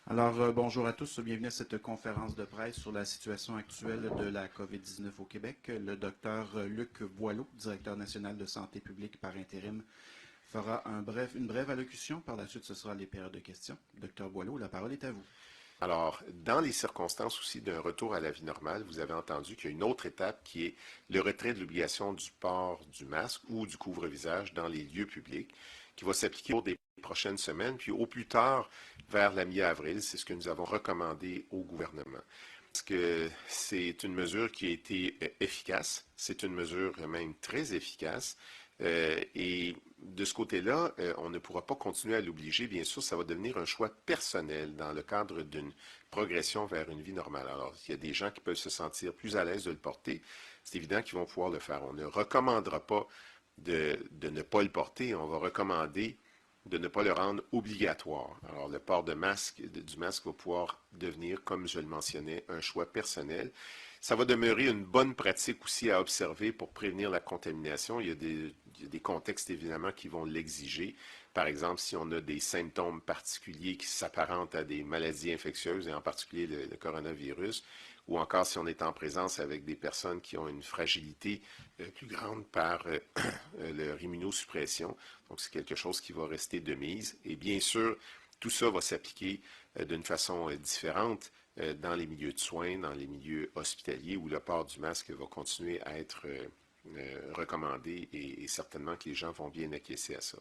Bonjour à tous, bienvenue à cette conférence de presse sur la situation actuelle de la COVID-19 au Québec. Le docteur Luc Boileau, directeur national de santé publique par intérim, fera une brève allocution. Par la suite, ce sera les périodes de questions. Docteur Boileau, la parole est à vous. Alors, dans les circonstances aussi d'un retour à la vie normale, vous avez entendu qu'il y a une autre étape qui est le retrait de l'obligation du port du masque ou du couvre-visage dans les lieux publics, qui va s'appliquer au cours des prochaines semaines, puis au plus tard vers la mi-avril. C'est ce que nous avons recommandé au gouvernement. Parce que c'est une mesure qui a été efficace, c'est une mesure même très efficace. Et de ce côté-là, on ne pourra pas continuer à l'obliger. Bien sûr, ça va devenir un choix personnel dans le cadre d'une progression vers une vie normale. Alors, il y a des gens qui peuvent se sentir plus à l'aise de le porter. C'est évident qu'ils vont pouvoir le faire. On ne recommandera pas de ne pas le porter. On va recommander de ne pas le rendre obligatoire. Alors, le port du masque va pouvoir devenir, comme je le mentionnais, un choix personnel. Ça va demeurer une bonne pratique aussi à observer pour prévenir la contamination. Il y a des contextes évidemment qui vont l'exiger. Par exemple, si on a des symptômes particuliers qui s'apparentent à des maladies infectieuses, et en particulier le coronavirus, ou encore si on est en présence avec des personnes qui ont une fragilité plus grande par leur immunosuppression. Donc, c'est quelque chose qui va rester de mise. Et bien sûr, tout ça va s'appliquer d'une façon différente dans les milieux de soins, dans les milieux hospitaliers, où le port du masque va continuer à être recommandé et certainement que les gens vont bien acquiescer à ça.